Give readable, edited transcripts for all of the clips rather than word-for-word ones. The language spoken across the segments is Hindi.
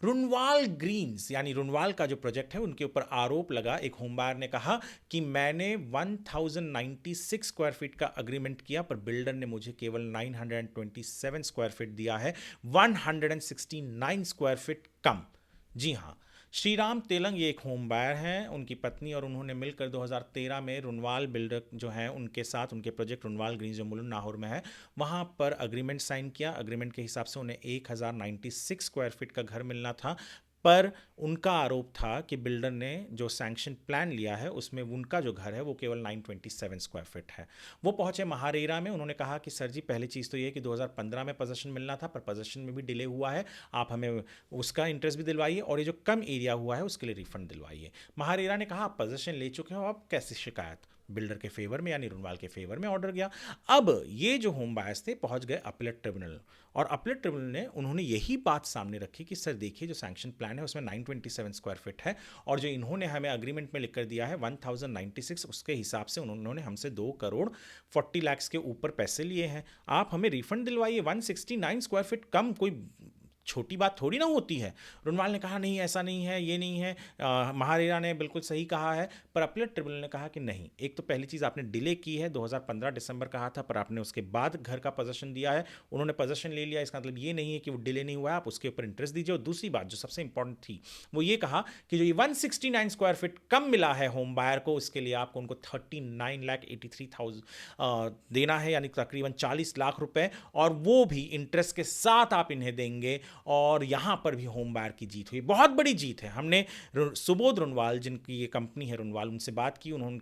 रुनवाल ग्रीन्स यानी रुनवाल का जो प्रोजेक्ट है उनके ऊपर आरोप लगा। एक होम बायर ने कहा कि मैंने 1096 स्क्वायर फीट का अग्रीमेंट किया पर बिल्डर ने मुझे केवल 927 स्क्वायर फीट दिया है, 169 स्क्वायर फीट कम। जी हां, श्रीराम तेलंग ये एक होम बायर हैं, उनकी पत्नी और उन्होंने मिलकर 2013 में रुनवाल बिल्डर जो हैं उनके साथ उनके प्रोजेक्ट रुनवाल ग्रीन जो मुलुंड नाहौर में है वहां पर अग्रीमेंट साइन किया। अग्रीमेंट के हिसाब से उन्हें 1096 स्क्वायर फीट का घर मिलना था, पर उनका आरोप था कि बिल्डर ने जो सैंक्शन प्लान लिया है उसमें उनका जो घर है वो केवल 927 स्क्वायर फीट है। वो पहुंचे महारेरा में, उन्होंने कहा कि सर जी पहली चीज़ तो ये कि 2015 में पोजेशन मिलना था पर पोजेशन में भी डिले हुआ है, आप हमें उसका इंटरेस्ट भी दिलवाइए और ये जो कम एरिया हुआ है उसके लिए रिफंड दिलवाइए। महारेरा ने कहा आप पोजेशन ले चुके हो, अब कैसी शिकायत। बिल्डर के फेवर में यानी रुनवाल के फेवर में ऑर्डर गया। अब ये जो होम बायर्स थे पहुंच गए अपीलेट ट्रिब्यूनल और अपीलेट ट्रिब्यूनल ने उन्होंने यही बात सामने रखी कि सर देखिए जो सैंक्शन प्लान है उसमें 927 स्क्वायर फीट है और जो इन्होंने हमें अग्रीमेंट में लिख कर दिया है 1096, उसके हिसाब से उन्होंने हमसे 2 करोड़ 40 लाख के ऊपर पैसे लिए हैं, आप हमें रिफंड दिलवाइए। 169 स्क्वायर फीट कम कोई छोटी बात थोड़ी ना होती है। रुनवाल ने कहा नहीं ऐसा नहीं है, ये नहीं है, महारेरा ने बिल्कुल सही कहा है, पर अपीलेट ट्रिब्यूनल ने कहा कि नहीं, एक तो पहली चीज़ आपने डिले की है, 2015 दिसंबर कहा था पर आपने उसके बाद घर का पोजेशन दिया है, उन्होंने पोजेशन ले लिया, इसका मतलब ये नहीं है कि वो डिले नहीं हुआ है, आप उसके ऊपर इंटरेस्ट दीजिए। और दूसरी बात जो सबसे इंपॉर्टेंट थी वो ये कहा कि जो ये 169 स्क्वायर फीट कम मिला है होम बायर को उसके लिए आपको उनको 39,83,000 देना है, यानी तकरीबन 40 लाख रुपए, और वो भी इंटरेस्ट के साथ आप इन्हें देंगे। और यहां पर भी होम बायर की जीत हुई, बहुत बड़ी जीत है। हमने सुबोध रुनवाल जिनकी ये कंपनी है रुनवाल, उनसे बात की, उन्होंने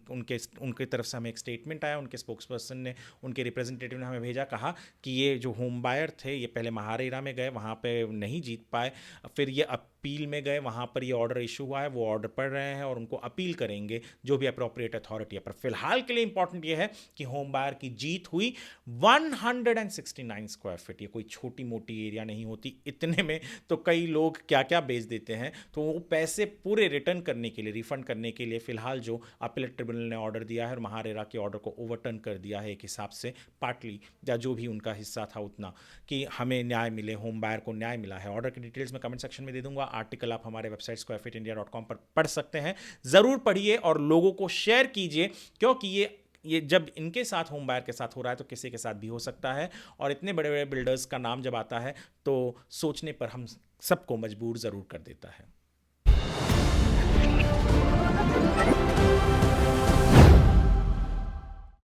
उनके तरफ से हमें एक स्टेटमेंट आया, उनके स्पोक्स पर्सन ने, उनके रिप्रेजेंटेटिव ने हमें भेजा, कहा कि ये जो होम बायर थे ये पहले महारेरा में गए, वहां पे नहीं जीत पाए, फिर ये अपील में गए, वहां पर ये ऑर्डर इशू हुआ है, वो ऑर्डर पढ़ रहे हैं और उनको अपील करेंगे जो भी अप्रोप्रिएट अथॉरिटी है। पर फिलहाल के लिए इंपॉर्टेंट ये है कि होम बायर की जीत हुई 169 स्क्वायर फीट, ये कोई छोटी मोटी एरिया नहीं होती। इतने में तो कई लोग क्या क्या बेच देते हैं, तो वो पैसे पूरे रिटर्न करने के लिए, रिफंड करने के लिए फिलहाल जो अपीलेट ट्रिब्यूनल ने ऑर्डर दिया है और महारेरा के ऑर्डर को ओवरटर्न कर दिया है एक हिसाब से, पार्टली या जो भी उनका हिस्सा था उतना, कि हमें न्याय मिले, होम बायर को न्याय मिला है। ऑर्डर की डिटेल्स मैं कमेंट सेक्शन में दे दूंगा, आर्टिकल आप हमारे वेबसाइट squarefeetindia.com पर पढ़ सकते हैं। ज़रूर पढ़िए और लोगों को शेयर कीजिए, क्योंकि ये जब इनके साथ होम बायर के साथ हो रहा है तो किसी के साथ भी हो सकता है, और इतने बड़े बड़े बिल्डर्स का नाम जब आता है तो सोचने पर हम सबको मजबूर ज़रूर कर देता है।